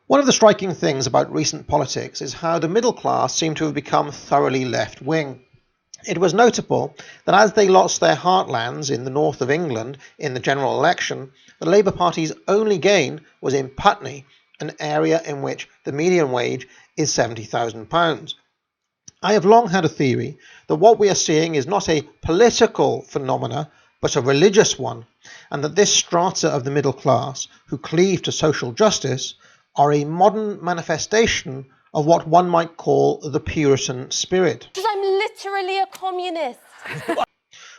One of the striking things about recent politics is how the middle class seem to have become thoroughly left-wing. It was notable that as they lost their heartlands in the north of England in the general election, the Labour Party's only gain was in Putney, an area in which the median wage is £70,000. I have long had a theory that what we are seeing is not a political phenomena, but a religious one, and that this strata of the middle class, who cleave to social justice, are a modern manifestation of what one might call the Puritan spirit. Because I'm literally a communist.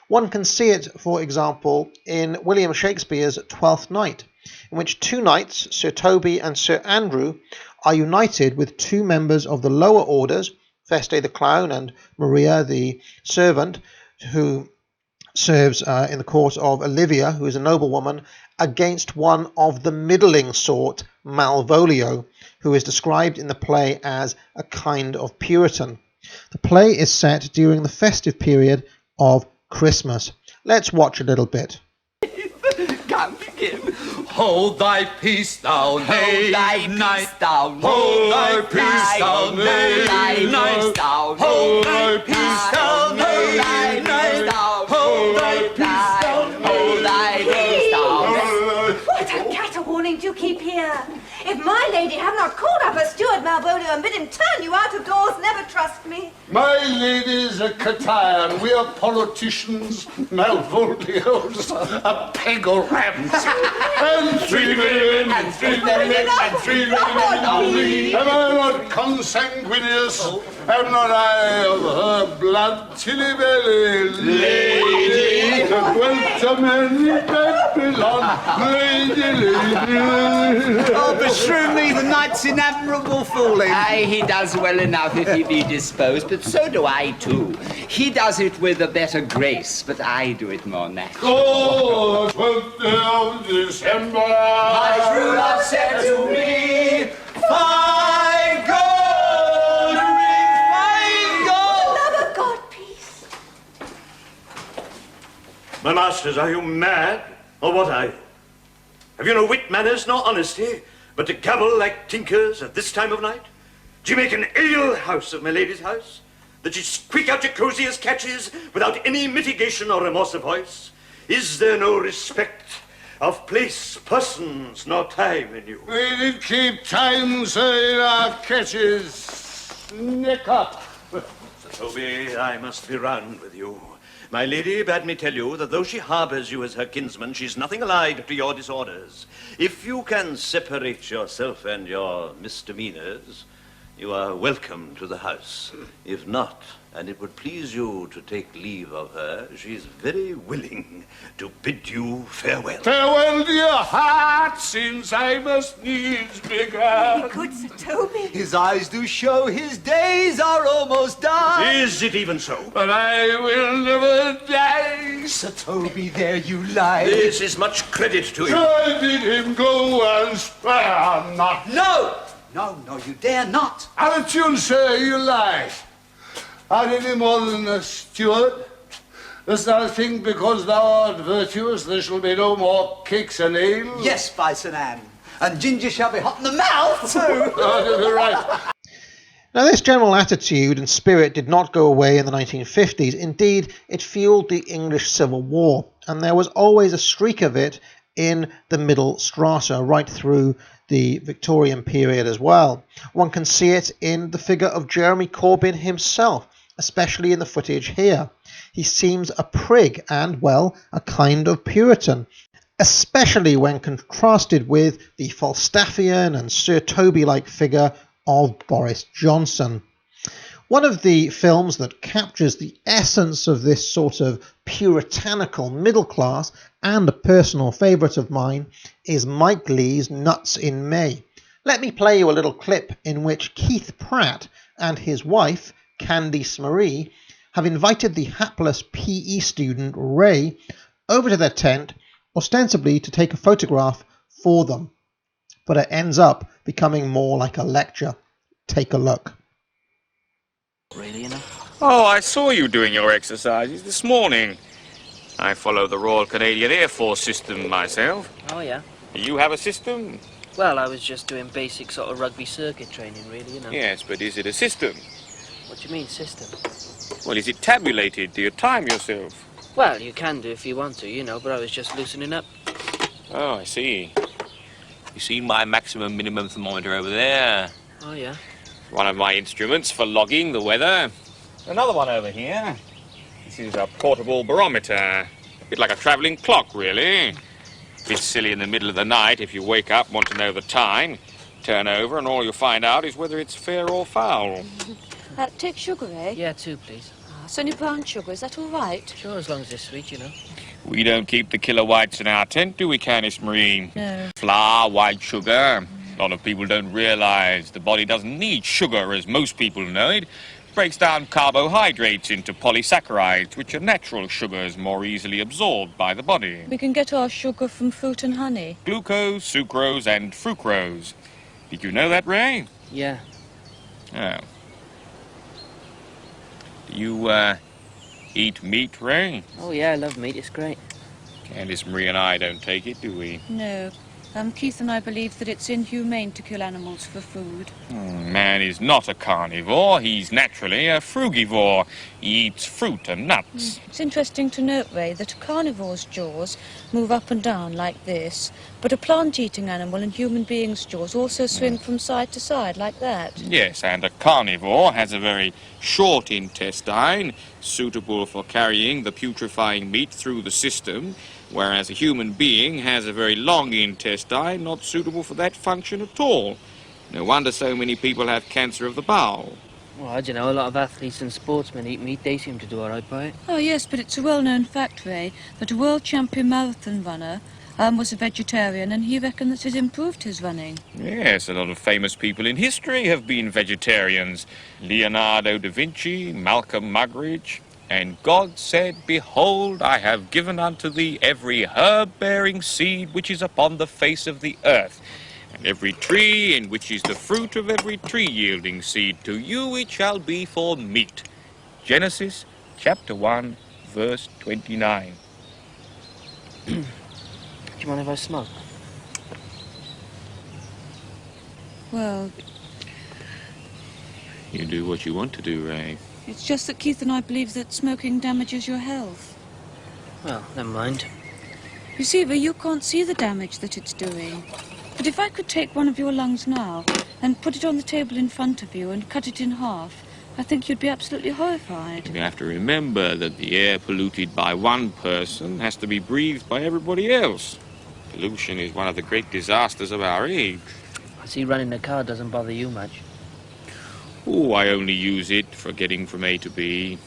One can see it, for example, in William Shakespeare's Twelfth Night, in which two knights, Sir Toby and Sir Andrew, are united with two members of the lower orders, Feste the clown and Maria the servant, who serves in the court of Olivia, who is a noblewoman, against one of the middling sort, Malvolio, who is described in the play as a kind of Puritan. The play is set during the festive period of Christmas. Let's watch a little bit. Come begin. Hold thy peace, thou knave knight. Hold thy peace, thou knave knight. Hold thy peace, thou knave knight. Hold thy peace, thou hold thy peace, thou. What a caterwauling do you keep here? If my lady have not called up her steward Malvolio and bid him turn you out of doors, never trust me. My lady's a Catayan. We are politicians. Malvolio's a peg of rams. And 3 million, and 3 million, and 3 million. Am I not consanguineous? Am not I of her blood, tilly belly? Lady, that dwelt a merry Babylon. Lady. Oh, beshrew me, the knight's in admirable fooling. Aye, he does well enough if he be disposed, but so do I too. He does it with a better grace, but I do it more naturally. Oh, 12th of December. My true love said to me, fine gold, fine gold. Love of God, peace. My masters, are you mad? Or what are you? Have you no wit, manners, nor honesty, but to gabble like tinkers at this time of night? Do you make an ale house of my lady's house, that you squeak out your cosiest catches without any mitigation or remorse of voice? Is there no respect of place, persons, nor time in you? We did keep time, sir, in our catches. Neck up. Sir Toby, I must be round with you. My lady bade me tell you that though she harbours you as her kinsman, she's nothing allied to your disorders. If you can separate yourself and your misdemeanours, you are welcome to the house. If not, and it would please you to take leave of her, she's very willing to bid you farewell. Farewell, dear heart, since I must needs be gone. Good Sir Toby. His eyes do show his days are almost done. Is it even so? But I will never die. Sir Toby, there you lie. This is much credit to him. I bid him go and spare not. No! No, no, you dare not. Out of tune, sir, you lie. Art any more than a steward? Dost thou think because thou art virtuous there shall be no more cakes and ale? Yes, by St. Anne. And ginger shall be hot in the mouth, too. You're right. Now, this general attitude and spirit did not go away in the 1950s. Indeed, it fueled the English Civil War, and there was always a streak of it in the middle strata right through the Victorian period as well. One can see it in the figure of Jeremy Corbyn himself, especially in the footage here. He seems a prig and, well, a kind of Puritan, especially when contrasted with the Falstaffian and Sir Toby-like figure of Boris Johnson. One of the films that captures the essence of this sort of puritanical middle class, and a personal favourite of mine, is Mike Leigh's Nuts in May. Let me play you a little clip in which Keith Pratt and his wife, Candice Marie, have invited the hapless PE student Ray over to their tent, ostensibly to take a photograph for them. But it ends up becoming more like a lecture. Take a look. Really enough? Oh, I saw you doing your exercises this morning. I follow the Royal Canadian Air Force system myself. Oh, yeah? You have a system? Well, I was just doing basic sort of rugby circuit training, really, you know. Yes, but is it a system? What do you mean, system? Well, is it tabulated? Do you time yourself? Well, you can do if you want to, you know, but I was just loosening up. Oh, I see. You see my maximum minimum thermometer over there? Oh, yeah? One of my instruments for logging the weather. Another one over here. This is a portable barometer. A bit like a travelling clock, really. Bit silly in the middle of the night if you wake up and want to know the time. Turn over and all you'll find out is whether it's fair or foul. Take sugar, eh? Yeah, 2, please. It's only brown sugar, is that all right? Sure, as long as it's sweet, you know. We don't keep the killer whites in our tent, do we, Candice Marie? No. Flour, white sugar. A lot of people don't realise the body doesn't need sugar as most people know it. It breaks down carbohydrates into polysaccharides, which are natural sugars more easily absorbed by the body. We can get our sugar from fruit and honey. Glucose, sucrose and frucrose. Did you know that, Ray? Yeah. Oh. Do you, eat meat, Ray? Oh, yeah, I love meat. It's great. Candice Marie and I don't take it, do we? No. Keith and I believe that it's inhumane to kill animals for food. Man is not a carnivore. He's naturally a frugivore. He eats fruit and nuts. It's interesting to note, Ray, that a carnivore's jaws move up and down like this, but a plant-eating animal and human beings' jaws also swing from side to side like that. Yes, and a carnivore has a very short intestine, suitable for carrying the putrefying meat through the system, whereas a human being has a very long intestine, not suitable for that function at all. No wonder so many people have cancer of the bowel. Well, I don't know, a lot of athletes and sportsmen eat meat. They seem to do all right by it. Oh, yes, but it's a well-known fact, Ray, that a world champion marathon runner was a vegetarian, and he reckoned that it improved his running. Yes, a lot of famous people in history have been vegetarians. Leonardo da Vinci, Malcolm Muggeridge. And God said, Behold, I have given unto thee every herb-bearing seed which is upon the face of the earth, and every tree in which is the fruit of every tree-yielding seed. To you it shall be for meat. Genesis chapter 1, verse 29. Do you mind if I smoke? Well, You do what you want to do, Ray. it's just that Keith and I believe that smoking damages your health. Well, never mind. You see, Ray, you can't see the damage that it's doing. But if I could take one of your lungs now and put it on the table in front of you and cut it in half, I think you'd be absolutely horrified. You have to remember that the air polluted by one person has to be breathed by everybody else. Pollution is one of the great disasters of our age. I see running the car doesn't bother you much. Oh, I only use it for getting from A to B.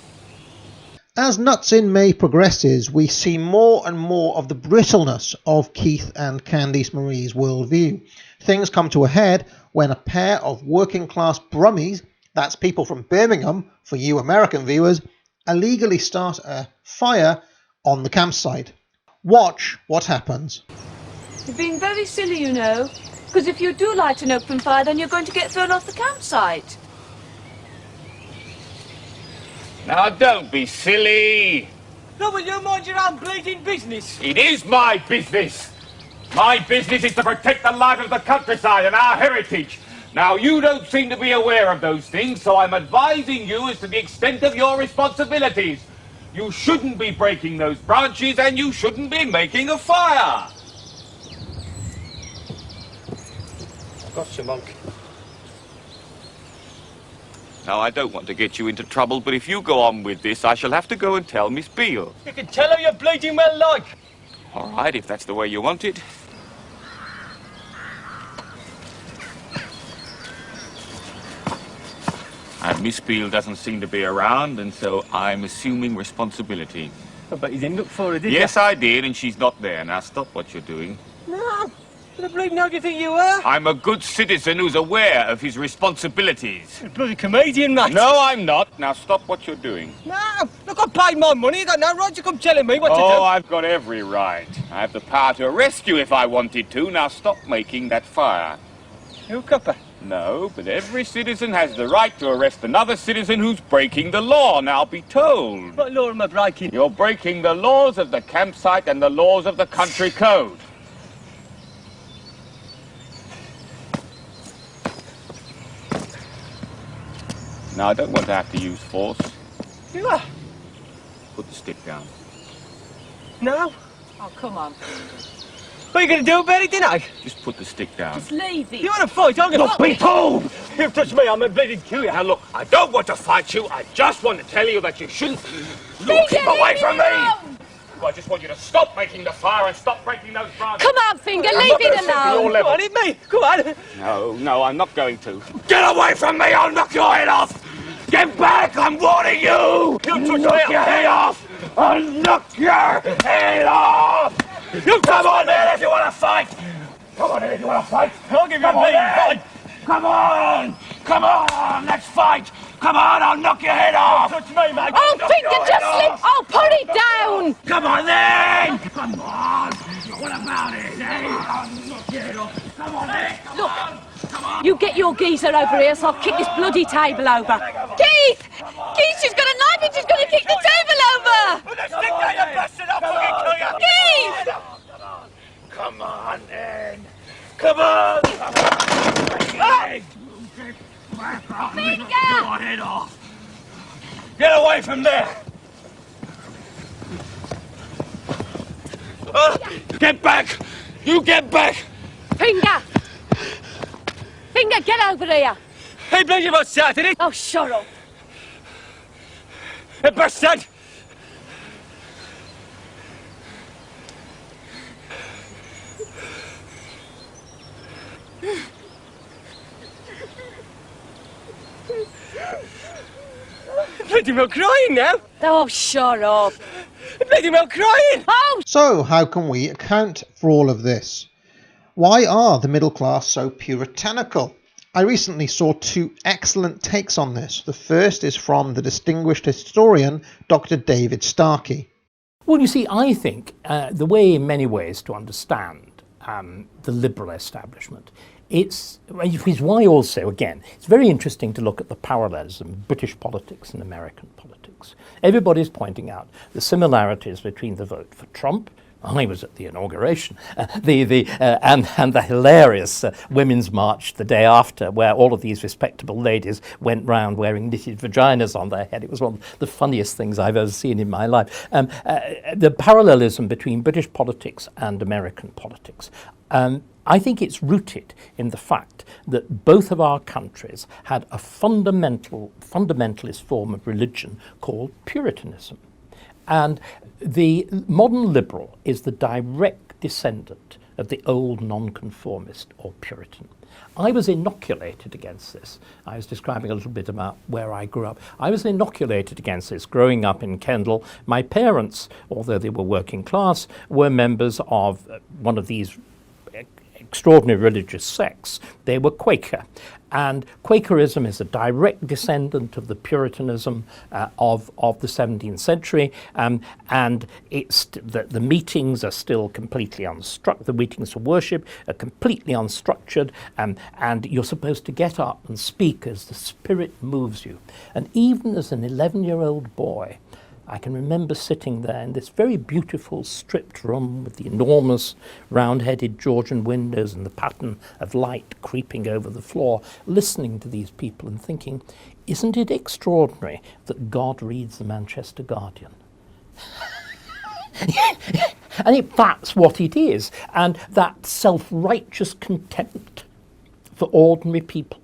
As Nuts in May progresses, we see more and more of the brittleness of Keith and Candice Marie's worldview. Things come to a head when a pair of working-class brummies, that's people from Birmingham, for you American viewers, illegally start a fire on the campsite. Watch what happens. You're being very silly, you know, because if you do light an open fire, then you're going to get thrown off the campsite. Now, don't be silly. No, will you mind your own bleeding business? It is my business. My business is to protect the life of the countryside and our heritage. Now, you don't seem to be aware of those things, so I'm advising you as to the extent of your responsibilities. You shouldn't be breaking those branches, and you shouldn't be making a fire. Gotcha, monk. Now, I don't want to get you into trouble, but if you go on with this, I shall have to go and tell Miss Beale. You can tell her you're bleeding well like. All right, if that's the way you want it. And Miss Beale doesn't seem to be around, and so I'm assuming responsibility. But you didn't look for her, did you? Yes, I did, and she's not there. Now, stop what you're doing. No. What the bleeding hell do you think you were? I'm a good citizen who's aware of his responsibilities. You're a bloody comedian, mate. No, I'm not. Now, stop what you're doing. No. Look, I paid my money. You got no right to come telling me what to do. Oh, I've got every right. I have the power to arrest you if I wanted to. Now, stop making that fire. You copper. No, but every citizen has the right to arrest another citizen who's breaking the law. Now, be told. What law am I breaking? You're breaking the laws of the campsite and the laws of the country code. Now, I don't want to have to use force. You are? Put the stick down. No? Oh, come on. What are you going to do about it, tonight? Just put the stick down. Just leave it. You want to fight? I'm going to... Be told! You touch me, I'm going to bleeding kill you. Now, look, I don't want to fight you. I just want to tell you that you shouldn't... Look, keep away from me! I just want you to stop making the fire and stop breaking those branches. Come on, Finger, leave it alone. Come on, hit me. Come on. No, I'm not going to. Get away from me! I'll knock your head off! Get back! I'm warning you! You knock your head off! I'll knock your head off! You come on in if you want to fight! Come on in if you want to fight! I'll give you a bleeding fight! Come on! Come on! Let's fight! Come on! I'll knock your head off! Touch me, mate! Oh, Finger, just slip! Oh, put it down! Come on then! Come on! What about it, eh? I'll knock your head off! Come on then! Look, you get your geezer over here so I'll kick this bloody table over. Keith! Keith, she's got a knife and she's going to kick the table over! Put the stick down, you bastard! I'll fucking kill you! Keith! Come on then! Come on! Finger! Your head off! Get away from there! Get back! You get back! Finger! Finger, get over here! Hey, bloody bastard, did it? Oh, shut up. Hey, bastard! Bloody well crying now! Oh, shut up. Bloody well crying! Oh! So, how can we account for all of this? Why are the middle class so puritanical? I recently saw two excellent takes on this. The first is from the distinguished historian Dr. David Starkey. Well, you see, I think the way in many ways to understand the liberal establishment, it's why also, again, it's very interesting to look at the parallelism of British politics and American politics. Everybody's pointing out the similarities between the vote for Trump. I was at the inauguration, and the hilarious Women's March the day after, where all of these respectable ladies went round wearing knitted vaginas on their head. It was one of the funniest things I've ever seen in my life. The parallelism between British politics and American politics. I think it's rooted in the fact that both of our countries had a fundamentalist form of religion called Puritanism. And the modern liberal is the direct descendant of the old nonconformist or Puritan. I was inoculated against this. I was describing a little bit about where I grew up. I was inoculated against this growing up in Kendal. My parents, although they were working class, were members of one of these extraordinary religious sects. They were Quaker. And Quakerism is a direct descendant of the Puritanism of the 17th century, and it's the meetings are still completely unstructured. The meetings for worship are completely unstructured, and you're supposed to get up and speak as the Spirit moves you. And even as an 11-year-old boy, I can remember sitting there in this very beautiful stripped room with the enormous round-headed Georgian windows and the pattern of light creeping over the floor, listening to these people and thinking, isn't it extraordinary that God reads the Manchester Guardian? And that's what it is. And that self-righteous contempt for ordinary people,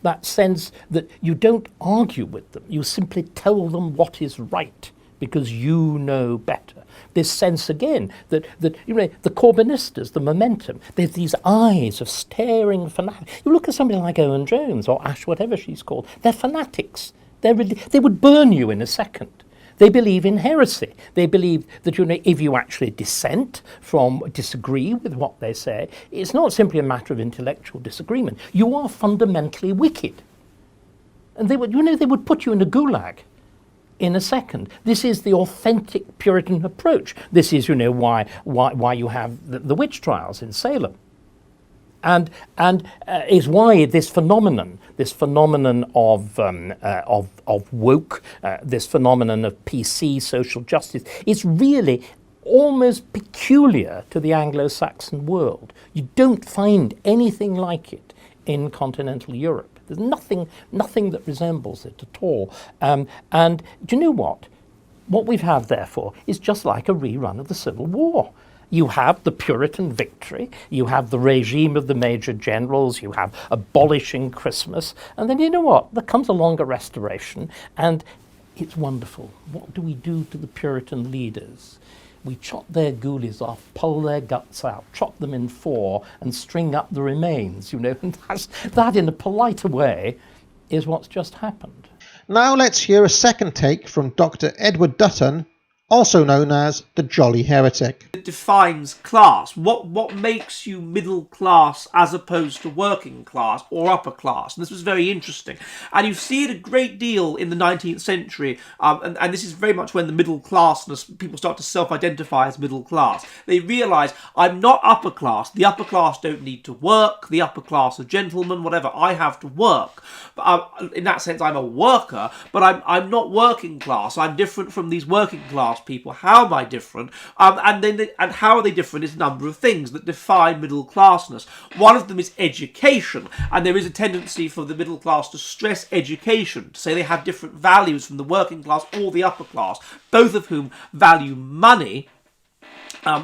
that sense that you don't argue with them, you simply tell them what is right, because you know better. This sense again that you know, the Corbynistas, the momentum, there's these eyes of staring fanatics. You look at somebody like Owen Jones or Ash, whatever she's called, they're fanatics. They would burn you in a second. They believe in heresy. They believe that, you know, if you actually disagree with what they say, it's not simply a matter of intellectual disagreement. You are fundamentally wicked. And they would put you in a gulag in a second. This is the authentic Puritan approach. This is, you know, why you have the witch trials in Salem, and is why this phenomenon of woke, this phenomenon of PC social justice, is really almost peculiar to the Anglo-Saxon world. You don't find anything like it in continental Europe. There's nothing that resembles it at all. And do you know what? What we've had, therefore, is just like a rerun of the Civil War. You have the Puritan victory, you have the regime of the major generals, you have abolishing Christmas, and then you know what? There comes along a restoration, and it's wonderful. What do we do to the Puritan leaders? We chop their ghoulies off, pull their guts out, chop them in four, and string up the remains, you know. And that, in a politer way, is what's just happened. Now let's hear a second take from Dr. Edward Dutton, also known as the Jolly Heretic. It defines class. What makes you middle class as opposed to working class or upper class? And this was very interesting. And you see it a great deal in the 19th century, and this is very much when the middle classness, people start to self-identify as middle class. They realise, I'm not upper class. The upper class don't need to work. The upper class are gentlemen, whatever. I have to work. In that sense, I'm a worker, but I'm not working class. I'm different from these working class people. How am I different? And how are they different is a number of things that define middle classness. One of them is education, and there is a tendency for the middle class to stress education, to say they have different values from the working class or the upper class, both of whom value money.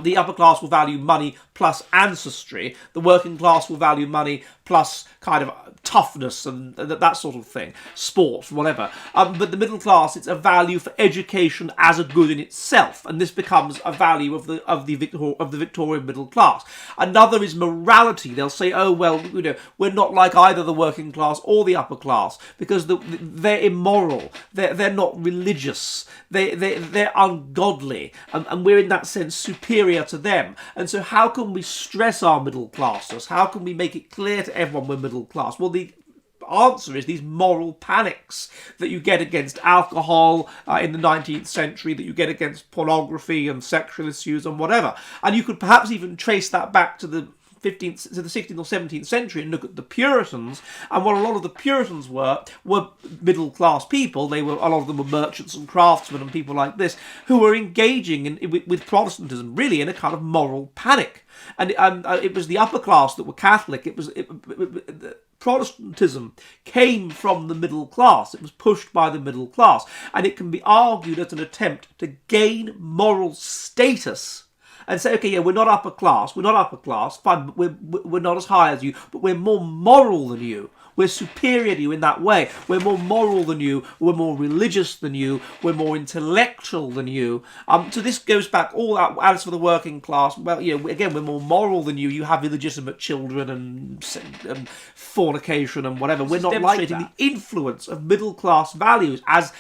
The upper class will value money plus ancestry. The working class will value money plus kind of toughness and that sort of thing, sports, whatever. But the middle class, it's a value for education as a good in itself, and this becomes a value of the Victorian middle class. Another is morality. They'll say, oh well, you know, we're not like either the working class or the upper class because they're immoral. They're not religious. They're ungodly, and we're in that sense superior to them. And so, how can we stress our middle classness? How can we make it clear to everyone we're middle class? Well, the answer is these moral panics that you get against alcohol in the 19th century, that you get against pornography and sexual issues and whatever. And you could perhaps even trace that back to the 16th or 17th century and look at the Puritans, and what a lot of the Puritans were middle class people. A lot of them were merchants and craftsmen and people like this who were engaging with Protestantism really in a kind of moral panic. And it was the upper class that were Catholic. Protestantism came from the middle class. It was pushed by the middle class, and it can be argued as an attempt to gain moral status and say, okay, yeah, we're not upper class, fine, but we're not as high as you, but we're more moral than you. We're superior to you in that way. We're more moral than you. We're more religious than you. We're more intellectual than you. So this goes back all out as for the working class. Well, you know, again, we're more moral than you. You have illegitimate children and fornication and whatever. We're not demonstrating the influence of middle class values as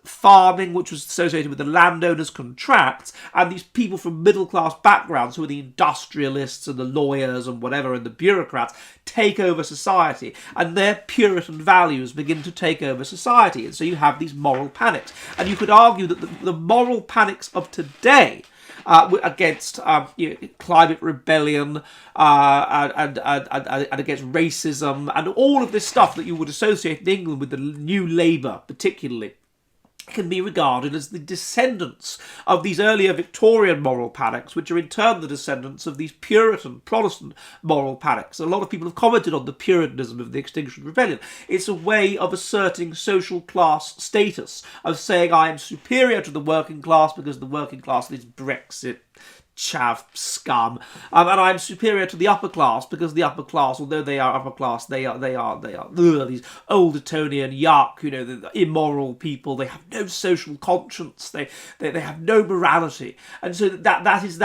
farming, which was associated with the landowners' contracts, and these people from middle class backgrounds who are the industrialists and the lawyers and whatever and the bureaucrats take over society, and their Puritan values begin to take over society, and so you have these moral panics. And you could argue that the moral panics of today against climate rebellion and against racism and all of this stuff that you would associate in England with the New Labour particularly, can be regarded as the descendants of these earlier Victorian moral panics, which are in turn the descendants of these Puritan, Protestant moral panics. A lot of people have commented on the Puritanism of the Extinction Rebellion. It's a way of asserting social class status, of saying I am superior to the working class because the working class is Brexit, chav, scum, and I'm superior to the upper class because the upper class, although they are upper class, they are these old Etonian yuck, you know, the immoral people. They have no social conscience. They have no morality, and so that is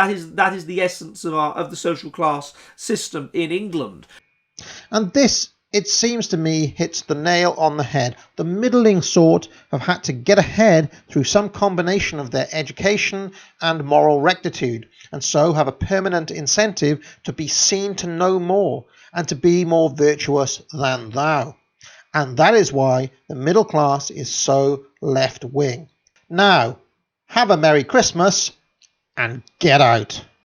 the essence of the social class system in England. And this, it seems to me, hits the nail on the head. The middling sort have had to get ahead through some combination of their education and moral rectitude, and so have a permanent incentive to be seen to know more and to be more virtuous than thou. And that is why the middle class is so left-wing. Now, have a Merry Christmas and get out.